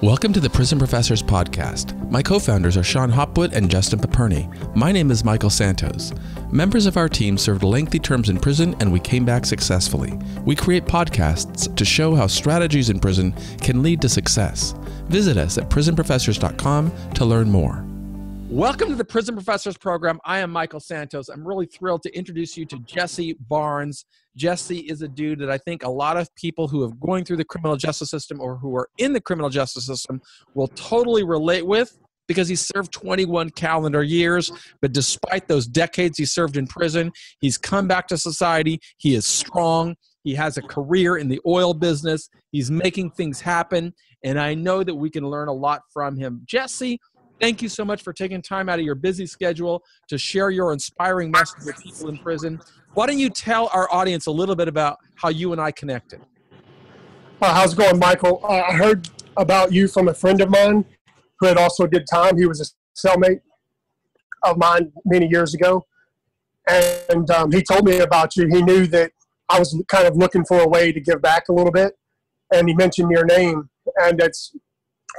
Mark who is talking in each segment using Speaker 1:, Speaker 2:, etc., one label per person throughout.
Speaker 1: Welcome to the Prison Professors Podcast. My co-founders are Sean Hopwood and Justin Paperny. My name is Michael Santos. Members of our team served lengthy terms in prison and we came back successfully. We create podcasts to show how strategies in prison can lead to success. Visit us at prisonprofessors.com to learn more. Welcome to the Prison Professors program. I am Michael Santos. I'm really thrilled to introduce you to Jesse Barnes. Jesse is a dude that I think a lot of people who are going through the criminal justice system or who are in the criminal justice system will totally relate with, because he served 21 calendar years. But despite those decades he served in prison, he's come back to society. He is strong. He has a career in the oil business. He's making things happen. And I know that we can learn a lot from him. Jesse, thank you so much for taking time out of your busy schedule to share your inspiring message with people in prison. Why don't you tell our audience a little bit about how you and I connected?
Speaker 2: How's it going, Michael? I heard about you from a friend of mine who had also did time. He was a cellmate of mine many years ago. And he told me about you. He knew that I was kind of looking for a way to give back a little bit. And he mentioned your name. And it's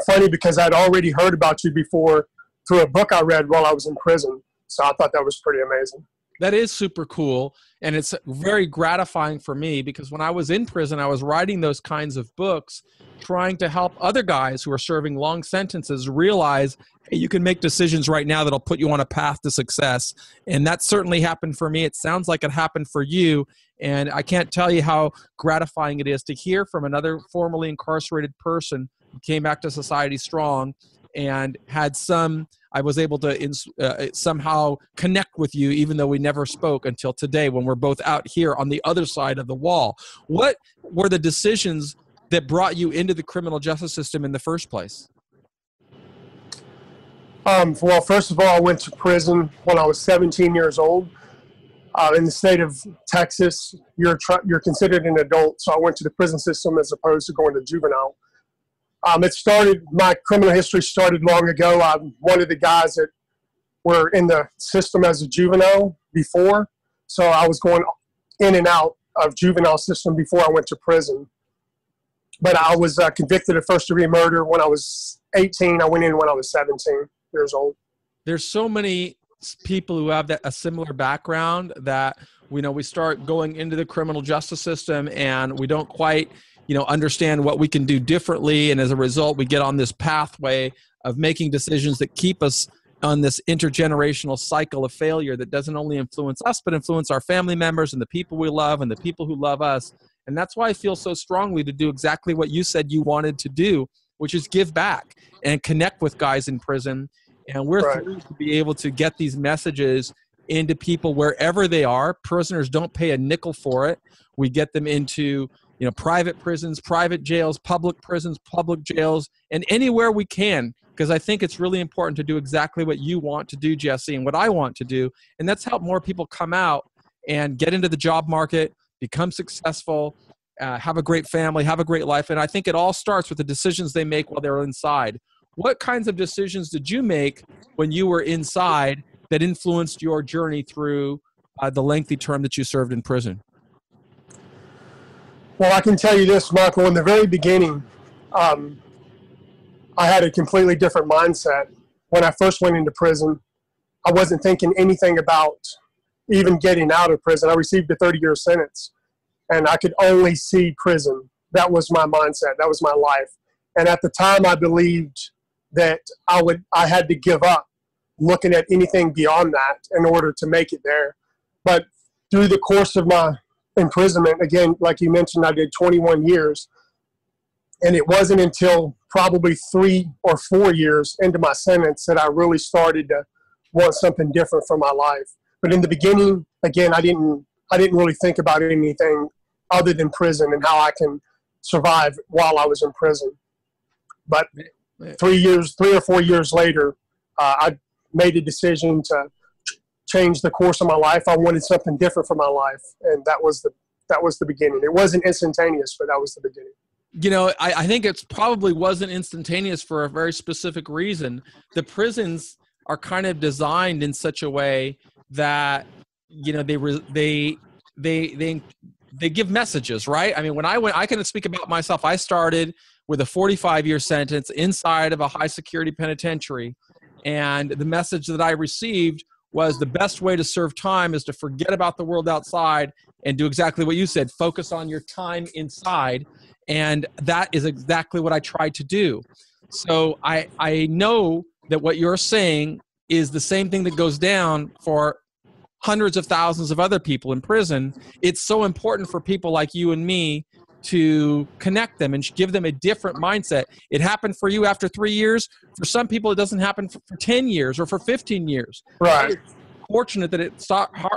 Speaker 2: funny because I'd already heard about you before through a book I read while I was in prison. So I thought that was pretty amazing.
Speaker 1: That is super cool. And it's very gratifying for me because when I was in prison, I was writing those kinds of books, trying to help other guys who are serving long sentences realize, hey, you can make decisions right now that'll put you on a path to success. And that certainly happened for me. It sounds like it happened for you. And I can't tell you how gratifying it is to hear from another formerly incarcerated person who came back to society strong and had I was able to somehow connect with you, even though we never spoke until today when we're both out here on the other side of the wall. What were the decisions that brought you into the criminal justice system in the first place?
Speaker 2: Well, first of all, I went to prison when I was 17 years old. In the state of Texas, you're considered an adult, so I went to the prison system as opposed to going to juvenile. My criminal history started long ago. I'm one of the guys that were in the system as a juvenile before. So I was going in and out of juvenile system before I went to prison. But I was convicted of first-degree murder when I was 18. I went in when I was 17 years old.
Speaker 1: There's so many people who have a similar background that we start going into the criminal justice system and we don't quite understand what we can do differently. And as a result, we get on this pathway of making decisions that keep us on this intergenerational cycle of failure that doesn't only influence us, but influence our family members and the people we love and the people who love us. And that's why I feel so strongly to do exactly what you said you wanted to do, which is give back and connect with guys in prison. And we're thrilled to be able to get these messages into people wherever they are. Prisoners don't pay a nickel for it. We get them into private prisons, private jails, public prisons, public jails, and anywhere we can, because I think it's really important to do exactly what you want to do, Jesse, and what I want to do, and that's help more people come out and get into the job market, become successful, have a great family, have a great life, and I think it all starts with the decisions they make while they're inside. What kinds of decisions did you make when you were inside that influenced your journey through the lengthy term that you served in prison?
Speaker 2: Well, I can tell you this, Michael. In the very beginning, I had a completely different mindset. When I first went into prison, I wasn't thinking anything about even getting out of prison. I received a 30-year sentence, and I could only see prison. That was my mindset. That was my life. And at the time, I believed that I had to give up looking at anything beyond that in order to make it there. But through the course of my imprisonment, again, like you mentioned, I did 21 years. And it wasn't until probably 3 or 4 years into my sentence that I really started to want something different for my life. But in the beginning, again, I didn't really think about anything other than prison and how I can survive while I was in prison. But 3 or 4 years later, I made a decision to change the course of my life. I wanted something different for my life, and that was the beginning. It wasn't instantaneous, but that was the beginning.
Speaker 1: I think it probably wasn't instantaneous for a very specific reason. The prisons are kind of designed in such a way that they give messages, right? I mean, when I can speak about myself. I started with a 45-year sentence inside of a high security penitentiary. And the message that I received was the best way to serve time is to forget about the world outside and do exactly what you said, focus on your time inside. And that is exactly what I tried to do. So I know that what you're saying is the same thing that goes down for hundreds of thousands of other people in prison. It's so important for people like you and me to connect them and give them a different mindset. It happened for you after 3 years. For some people, it doesn't happen for 10 years or for 15 years.
Speaker 2: Right.
Speaker 1: Fortunate that it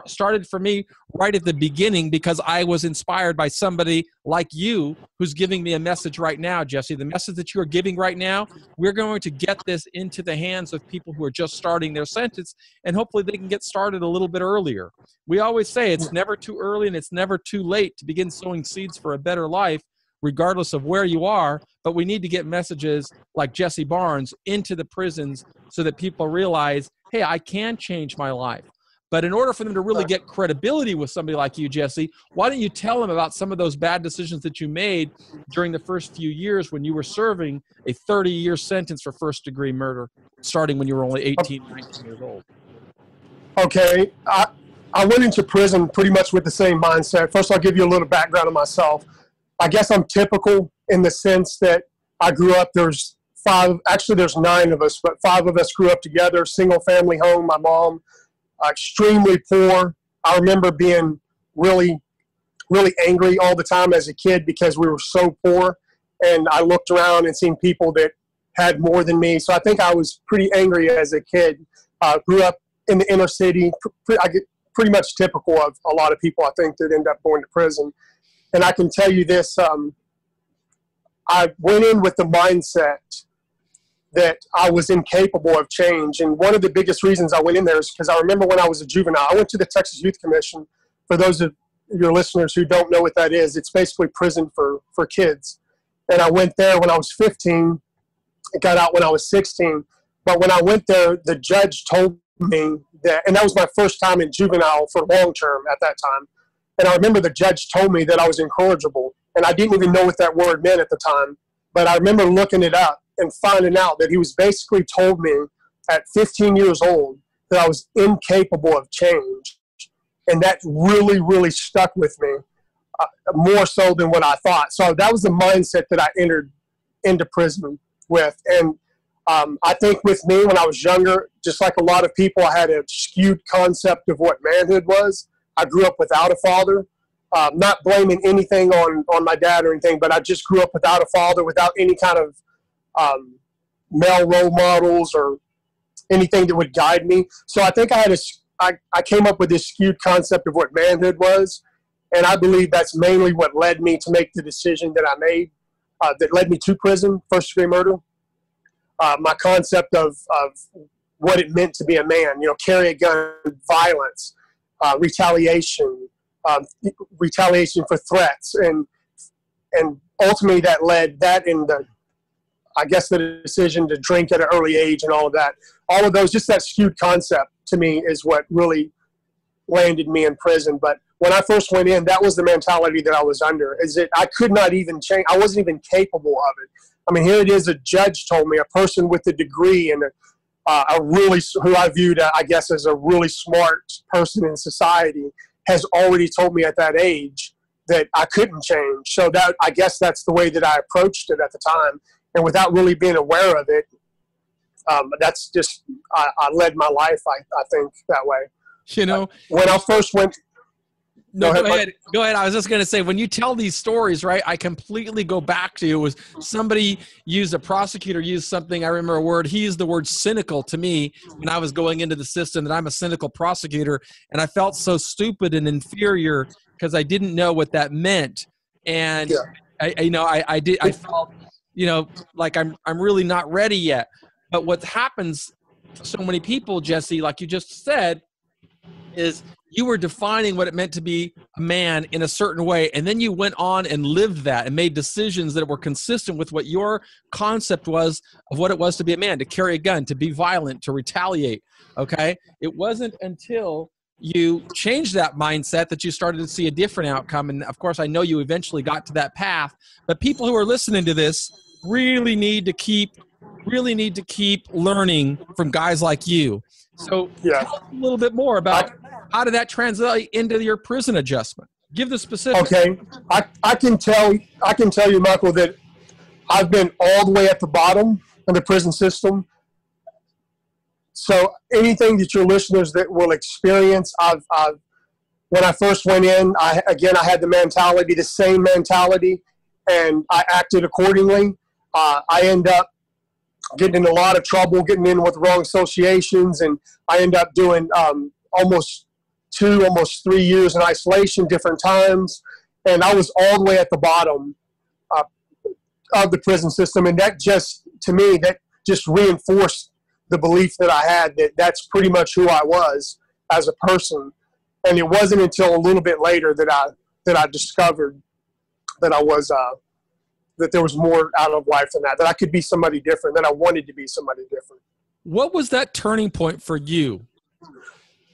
Speaker 1: started for me right at the beginning because I was inspired by somebody like you who's giving me a message right now, Jesse. The message that you are giving right now, we're going to get this into the hands of people who are just starting their sentence, and hopefully they can get started a little bit earlier. We always say it's never too early and it's never too late to begin sowing seeds for a better life, regardless of where you are, but we need to get messages like Jesse Barnes into the prisons so that people realize, hey, I can change my life. But in order for them to really get credibility with somebody like you, Jesse, why don't you tell them about some of those bad decisions that you made during the first few years when you were serving a 30-year sentence for first-degree murder, starting when you were only 18, 19 years old?
Speaker 2: Okay. I went into prison pretty much with the same mindset. First, I'll give you a little background of myself. I guess I'm typical in the sense that I grew up, there's 9 of us, but 5 of us grew up together, single family home. My mom, extremely poor. I remember being really, really angry all the time as a kid because we were so poor. And I looked around and seen people that had more than me. So I think I was pretty angry as a kid. Grew up in the inner city. I get pretty much typical of a lot of people, I think, that end up going to prison. And I can tell you this, I went in with the mindset that I was incapable of change. And one of the biggest reasons I went in there is because I remember when I was a juvenile, I went to the Texas Youth Commission. For those of your listeners who don't know what that is, it's basically prison for kids. And I went there when I was 15, got out when I was 16. But when I went there, the judge told me that, and that was my first time in juvenile for long term at that time. And I remember the judge told me that I was incorrigible. And I didn't even know what that word meant at the time. But I remember looking it up and finding out that he was basically told me at 15 years old that I was incapable of change. And that really, really stuck with me, more so than what I thought. So that was the mindset that I entered into prison with. And I think with me when I was younger, just like a lot of people, I had a skewed concept of what manhood was. I grew up without a father. Not blaming anything on my dad or anything, but I just grew up without a father, without any kind of male role models or anything that would guide me. So I think I came up with this skewed concept of what manhood was, and I believe that's mainly what led me to make the decision that I made, that led me to prison, first-degree murder. My concept of what it meant to be a man, carry a gun, violence, retaliation, retaliation for threats, and ultimately that led that in the decision to drink at an early age and all of that. All of those, just that skewed concept to me is what really landed me in prison. But when I first went in, that was the mentality that I was under, is that I could not even change. I wasn't even capable of it. I mean, here it is, a judge told me, a person with a degree and who I viewed, I guess, as a really smart person in society, has already told me at that age that I couldn't change. So that, I guess that's the way that I approached it at the time. And without really being aware of it, that's just, I led my life, I think, that way. When I first went...
Speaker 1: No, go ahead. Go ahead. I was just going to say, when you tell these stories, right, I completely go back to, it was somebody a prosecutor used something, I remember a word, he used the word cynical to me when I was going into the system, that I'm a cynical prosecutor, and I felt so stupid and inferior because I didn't know what that meant. And I felt, like I'm really not ready yet. But what happens to so many people, Jesse, like you just said, is you were defining what it meant to be a man in a certain way, and then you went on and lived that and made decisions that were consistent with what your concept was of what it was to be a man, to carry a gun, to be violent, to retaliate, okay? It wasn't until you changed that mindset that you started to see a different outcome, and of course, I know you eventually got to that path, but people who are listening to this, really need to keep learning from guys like you. So
Speaker 2: Yeah.
Speaker 1: tell us a little bit more about how did that translate into your prison adjustment? Give the specifics.
Speaker 2: Okay. I can tell you, Michael, that I've been all the way at the bottom of the prison system. So anything that your listeners that will experience, when I first went in, I had the same mentality, and I acted accordingly. I end up getting in a lot of trouble, getting in with wrong associations, and I end up doing almost 3 years in isolation, different times, and I was all the way at the bottom of the prison system, and that just reinforced the belief that I had that that's pretty much who I was as a person. And it wasn't until a little bit later that I discovered that I was that there was more out of life than that I could be somebody different, that I wanted to be somebody different.
Speaker 1: What was that turning point for you?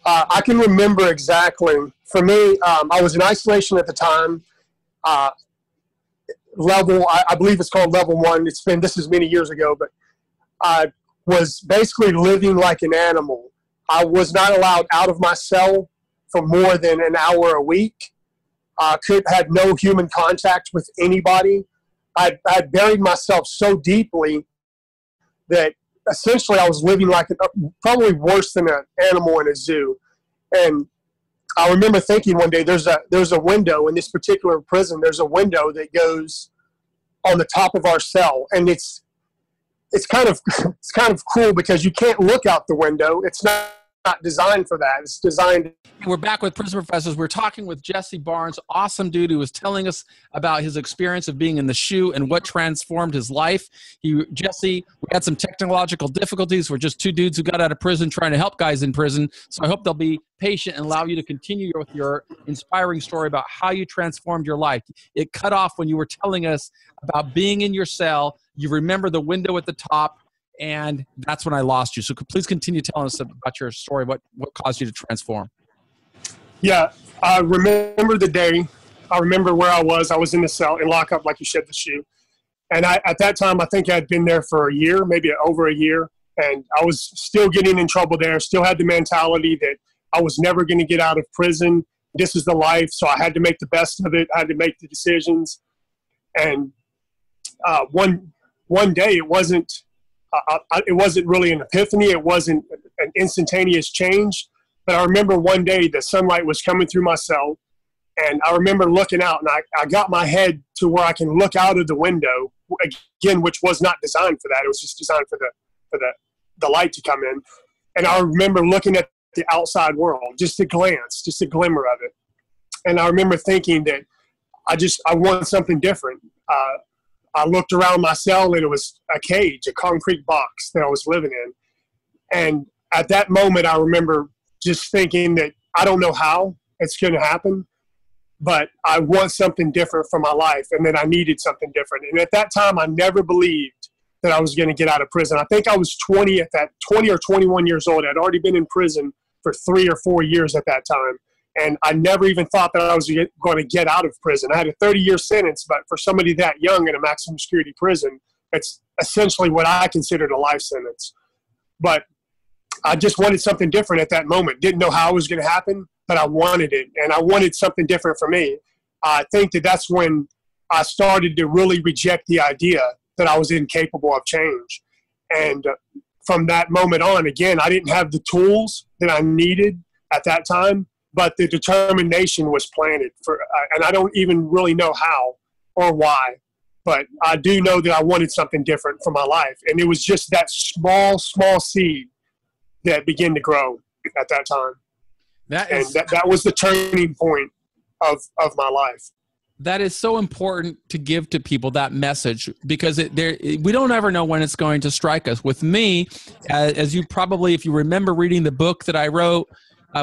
Speaker 2: I can remember exactly. For me, I was in isolation at the time. I believe it's called level 1. This is many years ago, but I was basically living like an animal. I was not allowed out of my cell for more than an hour a week. Had no human contact with anybody. I had buried myself so deeply that essentially I was living like probably worse than an animal in a zoo. And I remember thinking one day, there's a window in this particular prison. There's a window that goes on the top of our cell, and it's kind of cool because you can't look out the window. It's not designed for that. It's designed.
Speaker 1: We're back with Prison Professors. We're talking with Jesse Barnes, awesome dude who was telling us about his experience of being in the SHU and what transformed his life. Jesse, we had some technological difficulties. We're just two dudes who got out of prison trying to help guys in prison. So I hope they'll be patient and allow you to continue with your inspiring story about how you transformed your life. It cut off when you were telling us about being in your cell. You remember the window at the top, and that's when I lost you. So please continue telling us about your story, what caused you to transform.
Speaker 2: Yeah, I remember the day. I remember where I was. I was in the cell, in lockup, like you said, the SHU. And at that time, I think I'd been there for a year, maybe over a year. And I was still getting in trouble there, still had the mentality that I was never going to get out of prison. This is the life, so I had to make the best of it. I had to make the decisions. And one day, it wasn't really an epiphany. It wasn't an instantaneous change. But I remember one day the sunlight was coming through my cell, and I remember looking out, and I got my head to where I can look out of the window, again, which was not designed for that. It was just designed for the light to come in. And I remember looking at the outside world, just a glance, just a glimmer of it. And I remember thinking that I want something different. I looked around my cell, and it was a cage, a concrete box that I was living in. And at that moment, I remember just thinking that I don't know how it's going to happen, but I want something different for my life, and that I needed something different. And at that time, I never believed that I was going to get out of prison. I think I was 20 or 21 years old. I'd already been in prison for 3 or 4 years at that time. And I never even thought that I was going to get out of prison. I had a 30-year sentence, but for somebody that young in a maximum security prison, it's essentially what I considered a life sentence. But I just wanted something different at that moment. Didn't know how it was going to happen, but I wanted it, and I wanted something different for me. I think that's when I started to really reject the idea that I was incapable of change. And from that moment on, again, I didn't have the tools that I needed at that time, but the determination was planted and I don't even really know how or why, but I do know that I wanted something different for my life. And it was just that small seed that began to grow at that time. That was the turning point of my life.
Speaker 1: That is so important to give to people, that message, because we don't ever know when it's going to strike us. With me, as you probably, if you remember reading the book that I wrote,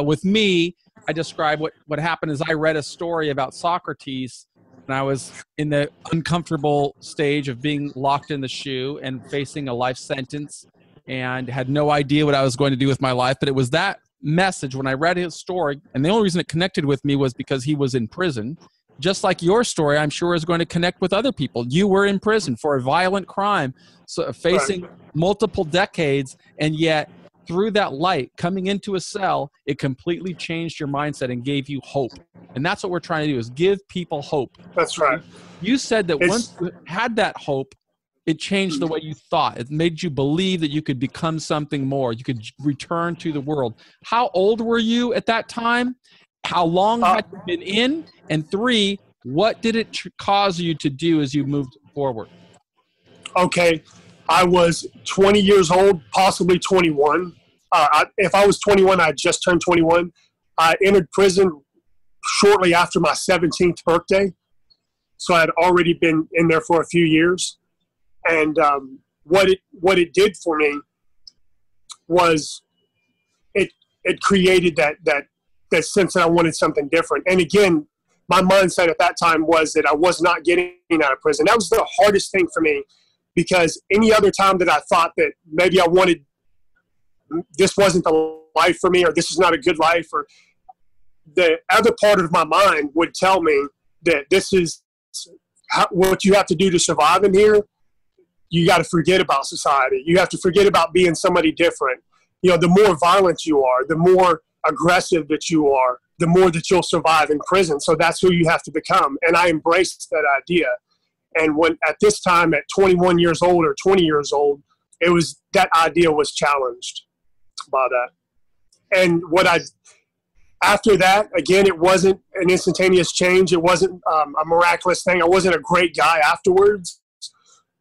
Speaker 1: with me, I describe what happened is I read a story about Socrates, and I was in the uncomfortable stage of being locked in the SHU and facing a life sentence, and had no idea what I was going to do with my life. But it was that message when I read his story, and the only reason it connected with me was because he was in prison, just like your story, I'm sure is going to connect with other people. You were in prison for a violent crime, so facing multiple decades, and yet through that light coming into a cell, it completely changed your mindset and gave you hope. And that's what we're trying to do, is give people hope.
Speaker 2: That's right.
Speaker 1: You said that once you had that hope, it changed the way you thought. It made you believe that you could become something more. You could return to the world. How old were you at that time? How long had you been in? And 3, what did it cause you to do as you moved forward?
Speaker 2: Okay. I was 20 years old, possibly 21. If I was 21, I had just turned 21. I entered prison shortly after my 17th birthday. So I had already been in there for a few years. And what it did for me was it created that sense that I wanted something different. And again, my mindset at that time was that I was not getting out of prison. That was the hardest thing for me, because any other time that I thought that maybe I wanted, this wasn't the life for me, or this is not a good life, or the other part of my mind would tell me that this is what you have to do to survive in here. You got to forget about society. You have to forget about being somebody different. You know, the more violent you are, the more aggressive that you are, the more that you'll survive in prison. So that's who you have to become. And I embraced that idea. And when at this time, at 21 years old or 20 years old, that idea was challenged by that. And after that, again, it wasn't an instantaneous change. It wasn't a miraculous thing. I wasn't a great guy afterwards.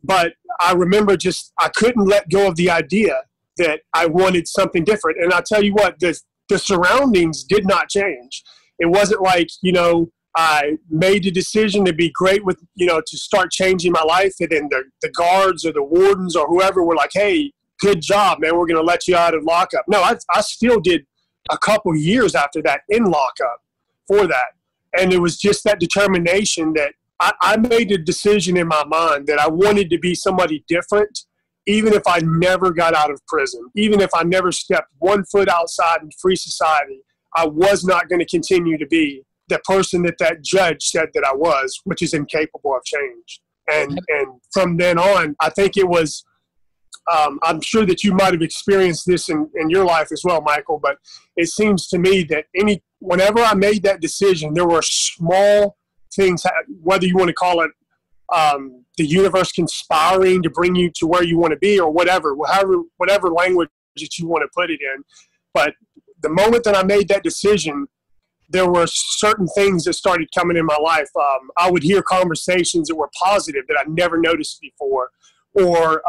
Speaker 2: But I remember I couldn't let go of the idea that I wanted something different. And I'll tell you what, the surroundings did not change. It wasn't like, I made the decision to be great with, to start changing my life. And then the guards or the wardens or whoever were like, hey, good job, man, we're going to let you out of lockup. No, I still did a couple years after that in lockup for that. And it was just that determination that I made a decision in my mind that I wanted to be somebody different, even if I never got out of prison, even if I never stepped one foot outside in free society. I was not going to continue to be the person that judge said that I was, which is incapable of change. And from then on, I think it was, I'm sure that you might have experienced this in your life as well, Michael, but it seems to me that whenever I made that decision, there were small things, whether you want to call it the universe conspiring to bring you to where you want to be, or whatever language that you want to put it in. But the moment that I made that decision, there were certain things that started coming in my life. I would hear conversations that were positive that I never noticed before, or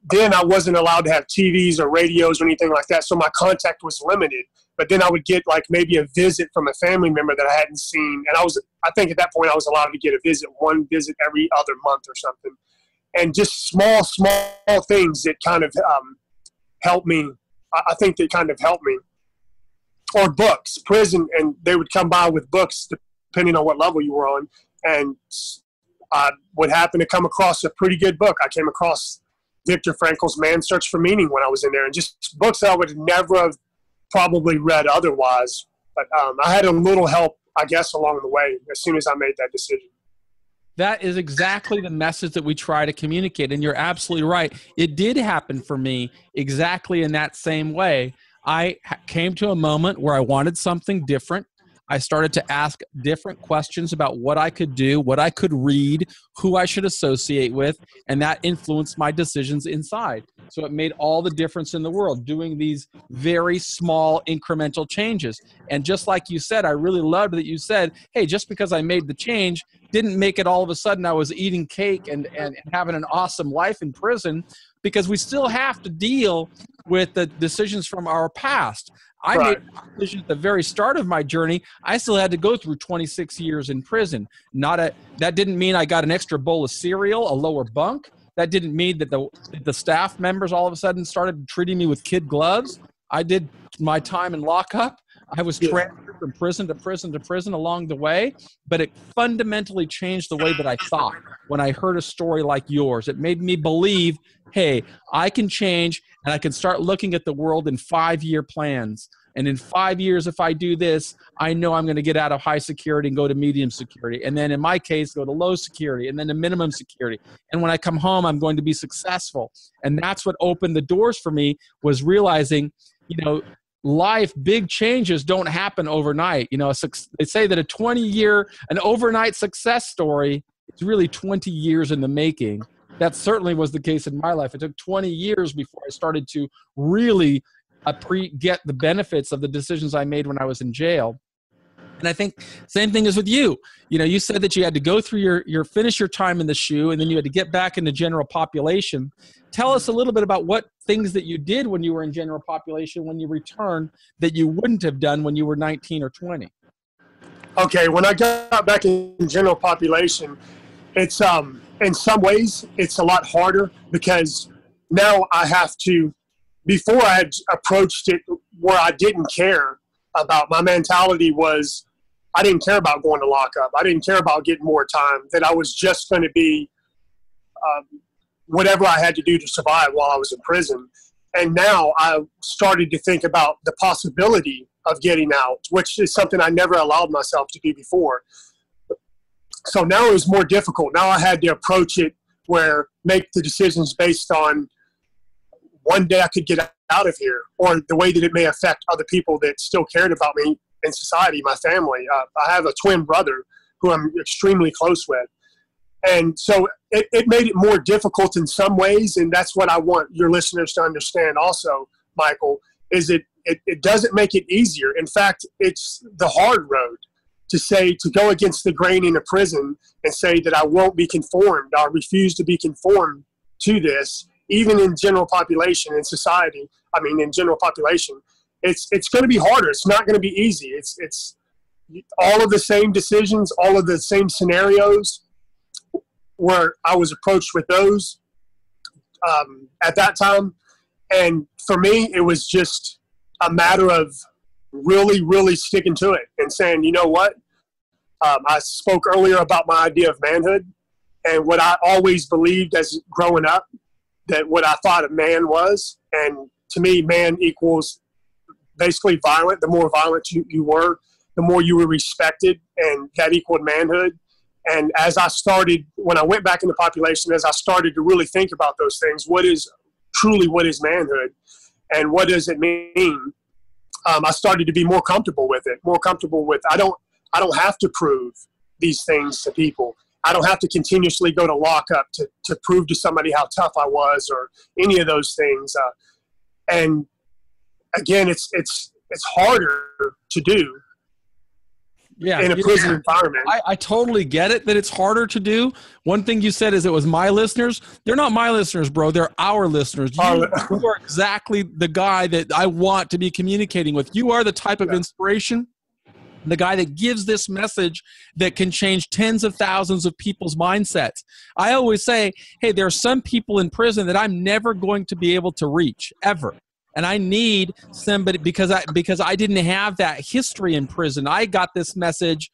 Speaker 2: then I wasn't allowed to have TVs or radios or anything like that, so my contact was limited. But then I would get like maybe a visit from a family member that I hadn't seen. And I think at that point I was allowed to get one visit every other month or something. And just small things that kind of helped me. I think they kind of helped me. Or books, prison, and they would come by with books depending on what level you were on. And I would happen to come across a pretty good book. I came across Viktor Frankl's Man's Search for Meaning when I was in there, and just books that I would never have probably read otherwise. But I had a little help, I guess, along the way as soon as I made that decision.
Speaker 1: That is exactly the message that we try to communicate. And you're absolutely right. It did happen for me exactly in that same way. I came to a moment where I wanted something different. I started to ask different questions about what I could do, what I could read, who I should associate with, and that influenced my decisions inside. So it made all the difference in the world, doing these very small incremental changes. And just like you said, I really loved that you said, hey, just because I made the change didn't make it all of a sudden I was eating cake and having an awesome life in prison, because we still have to deal with the decisions from our past. I made a decision at the very start of my journey. I still had to go through 26 years in prison. That didn't mean I got an extra bowl of cereal, a lower bunk. That didn't mean that the staff members all of a sudden started treating me with kid gloves. I did my time in lockup. I was transferred from prison to prison to prison along the way, but it fundamentally changed the way that I thought when I heard a story like yours. It made me believe, hey, I can change and I can start looking at the world in 5-year plans. And in 5 years, if I do this, I know I'm going to get out of high security and go to medium security. And then in my case, go to low security and then to minimum security. And when I come home, I'm going to be successful. And that's what opened the doors for me, was realizing, life, big changes don't happen overnight. They say that an overnight success story is really 20 years in the making. That certainly was the case in my life. It took 20 years before I started to really get the benefits of the decisions I made when I was in jail. And I think same thing is with you. You said that you had to go through finish your time in the SHU, and then you had to get back into general population. Tell us a little bit about what things that you did when you were in general population, when you returned, that you wouldn't have done when you were 19 or 20.
Speaker 2: Okay, when I got back in general population, it's in some ways it's a lot harder, because now I have to, before I had approached it where I didn't care about, my mentality was I didn't care about going to lockup. I didn't care about getting more time, that I was just going to be whatever I had to do to survive while I was in prison. And now I started to think about the possibility of getting out, which is something I never allowed myself to do before. So now it was more difficult. Now I had to approach it make the decisions based on one day I could get out of here, or the way that it may affect other people that still cared about me in society, my family. I have a twin brother who I'm extremely close with. And so it made it more difficult in some ways. And that's what I want your listeners to understand also, Michael, is it doesn't make it easier. In fact, it's the hard road to go against the grain in a prison and say that I won't be conformed. I refuse to be conformed to this, even in general population, in society. I mean, in general population, it's going to be harder. It's not going to be easy. It's all of the same decisions, all of the same scenarios where I was approached with those at that time. And for me, it was just a matter of really, really sticking to it and saying, you know what? I spoke earlier about my idea of manhood and what I always believed as growing up, that what I thought a man was. And to me, man equals basically violent. The more violent you were, the more you were respected, and that equaled manhood. And when I went back into population, as I started to really think about those things, what is manhood and what does it mean? I started to be more comfortable with it, I don't have to prove these things to people. I don't have to continuously go to lockup to prove to somebody how tough I was or any of those things. And again, it's harder to do in a prison environment.
Speaker 1: I totally get it that it's harder to do. One thing you said is it was my listeners. They're not my listeners, bro. They're our listeners. You are exactly the guy that I want to be communicating with. You are the type of inspiration, the guy that gives this message that can change tens of thousands of people's mindsets. I always say, hey, there are some people in prison that I'm never going to be able to reach, ever. And I need somebody, because I didn't have that history in prison. I got this message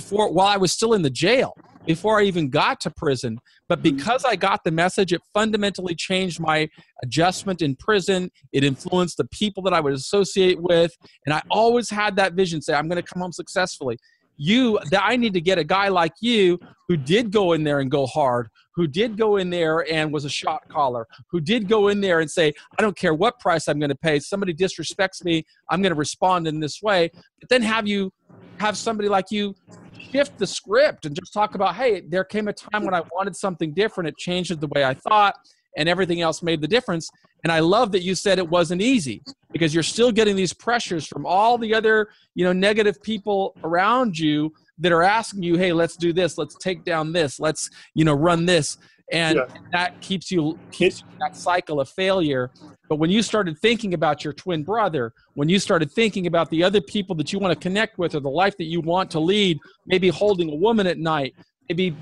Speaker 1: while I was still in the jail, before I even got to prison. But because I got the message, it fundamentally changed my adjustment in prison. It influenced the people that I would associate with. And I always had that vision, say, I'm going to come home successfully. I need to get a guy like you who did go in there and go hard, who did go in there and was a shot caller, who did go in there and say, I don't care what price I'm going to pay. Somebody disrespects me, I'm going to respond in this way. But then have somebody like you shift the script and just talk about, hey, there came a time when I wanted something different. It changed the way I thought, and everything else made the difference. And I love that you said it wasn't easy, because you're still getting these pressures from all the other, negative people around you that are asking you, hey, let's do this. Let's take down this. Let's, run this. And that keeps you in that cycle of failure. But when you started thinking about your twin brother, when you started thinking about the other people that you want to connect with, or the life that you want to lead, maybe holding a woman at night, maybe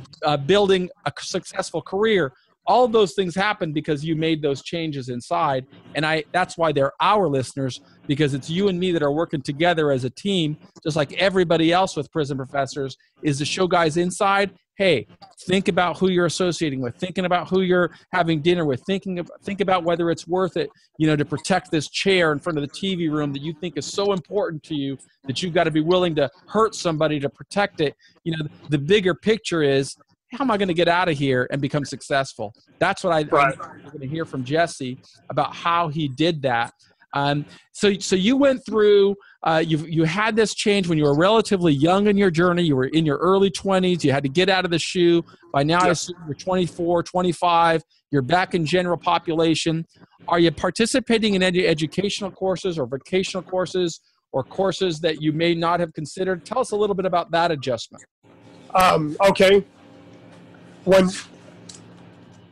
Speaker 1: building a successful career, all of those things happen because you made those changes inside. And that's why they're our listeners, because it's you and me that are working together as a team, just like everybody else with Prison Professors, is to show guys inside hey, think about who you're associating with, thinking about who you're having dinner with, think about whether it's worth it, to protect this chair in front of the TV room that you think is so important to you that you've got to be willing to hurt somebody to protect it. The bigger picture is, how am I going to get out of here and become successful? That's what I'm going to hear from Jesse about how he did that. So you went through, you had this change when you were relatively young in your journey. You were in your early 20s. You had to get out of the shoe. By now, I assume you're 24, 25. You're back in general population. Are you participating in any educational courses or vocational courses or courses that you may not have considered? Tell us a little bit about that adjustment.
Speaker 2: Okay.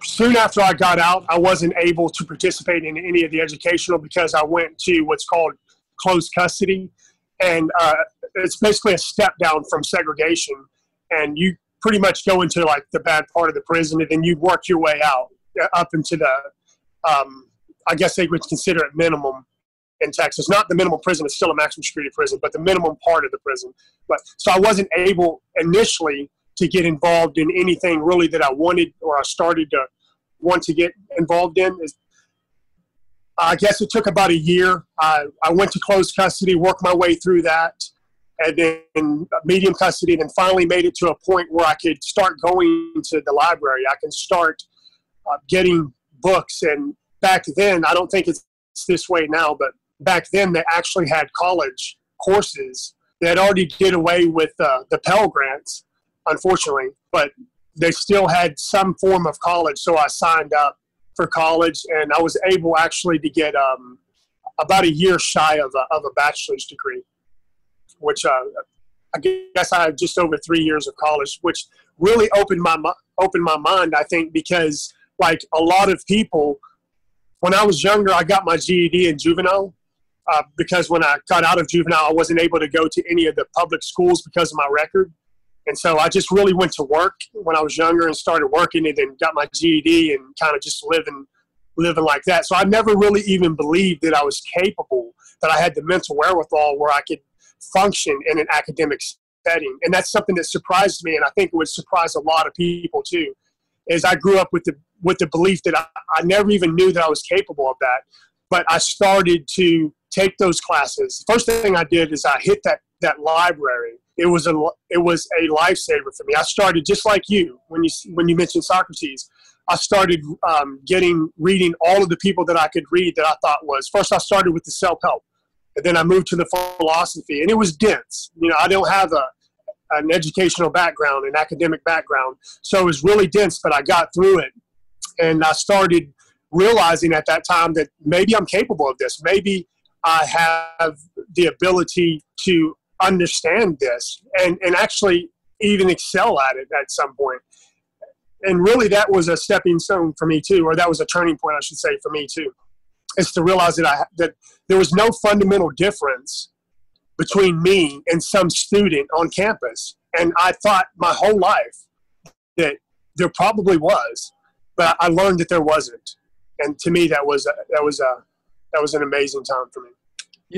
Speaker 2: Soon after I got out, I wasn't able to participate in any of the educational because I went to what's called closed custody. And it's basically a step down from segregation. And you pretty much go into like the bad part of the prison, and then you work your way out up into the, I guess they would consider it minimum in Texas. Not the minimum prison, it's still a maximum security prison, but the minimum part of the prison. So I wasn't able initially to get involved in anything really that I wanted or I started to want to get involved in. I guess it took about a year. I went to closed custody, worked my way through that, and then medium custody, and then finally made it to a point where I could start going to the library. I can start getting books. And back then, I don't think it's this way now, but back then they actually had college courses. They had already did away with the Pell Grants, unfortunately, but they still had some form of college. So I signed up for college, and I was able actually to get about a year shy of a bachelor's degree, which I guess I had just over 3 years of college, which really opened my mind, I think, because like a lot of people, when I was younger, I got my GED in juvenile because when I got out of juvenile, I wasn't able to go to any of the public schools because of my record. And so I just really went to work when I was younger and started working, and then got my GED and kind of just living like that. So I never really even believed that I was capable, that I had the mental wherewithal where I could function in an academic setting. And that's something that surprised me, and I think it would surprise a lot of people too, is I grew up with the belief that I never even knew that I was capable of that. But I started to take those classes. First thing I did is I hit that library. It was a lifesaver for me. I started just like you when you mentioned Socrates. I started reading all of the people that I could read that I thought was. First, I started with the self-help, and then I moved to the philosophy, and it was dense. I don't have an educational background, an academic background, so it was really dense. But I got through it, and I started realizing at that time that maybe I'm capable of this. Maybe I have the ability to understand this and actually even excel at it at some point. And really that was a stepping stone for me too, or that was a turning point, I should say, for me too, is to realize that there was no fundamental difference between me and some student on campus. And I thought my whole life that there probably was, but I learned that there wasn't. And to me, that was an amazing time for me.
Speaker 1: I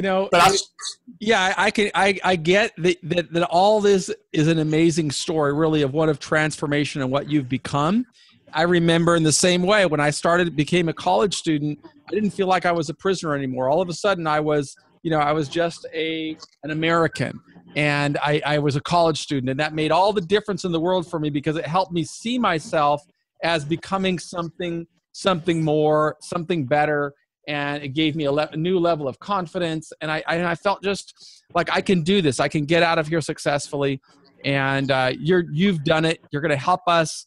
Speaker 1: get that all this is an amazing story, really, of one of transformation and what you've become. I remember in the same way when I became a college student, I didn't feel like I was a prisoner anymore. All of a sudden, I was just an American, and I was a college student, and that made all the difference in the world for me because it helped me see myself as becoming something more, something better. And it gave me a new level of confidence. And I felt just like I can do this. I can get out of here successfully. And you've done it. You're going to help us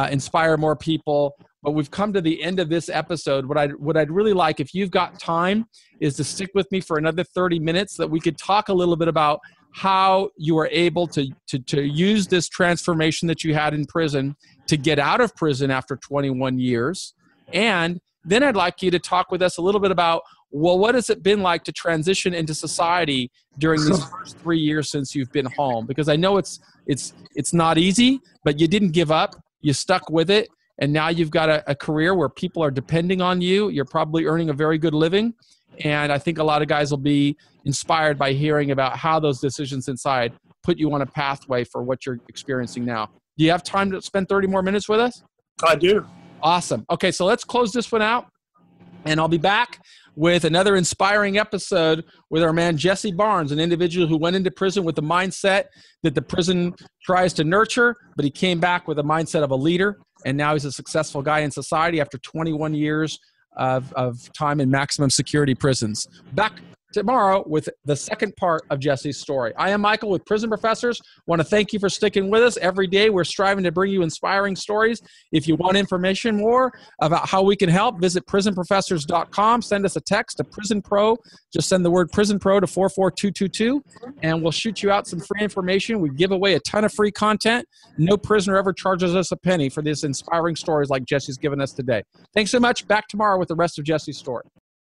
Speaker 1: inspire more people. But we've come to the end of this episode. What I'd really like, if you've got time, is to stick with me for another 30 minutes so that we could talk a little bit about how you were able to use this transformation that you had in prison to get out of prison after 21 years. And then I'd like you to talk with us a little bit about, well, what has it been like to transition into society during these first 3 years since you've been home? Because I know it's not easy, but you didn't give up. You stuck with it. And now you've got a career where people are depending on you. You're probably earning a very good living. And I think a lot of guys will be inspired by hearing about how those decisions inside put you on a pathway for what you're experiencing now. Do you have time to spend 30 more minutes with us?
Speaker 2: I do.
Speaker 1: Awesome. Okay, so let's close this one out, and I'll be back with another inspiring episode with our man Jesse Barnes, an individual who went into prison with the mindset that the prison tries to nurture, but he came back with a mindset of a leader, and now he's a successful guy in society after 21 years of time in maximum security prisons. Back tomorrow with the second part of Jesse's story. I am Michael with Prison Professors. Want to thank you for sticking with us. Every day we're striving to bring you inspiring stories. If you want information more about how we can help, visit prisonprofessors.com. Send us a text to Prison Pro. Just send the word Prison Pro to 44222, and we'll shoot you out some free information. We give away a ton of free content. No prisoner ever charges us a penny for these inspiring stories like Jesse's given us today. Thanks so much. Back tomorrow with the rest of Jesse's story.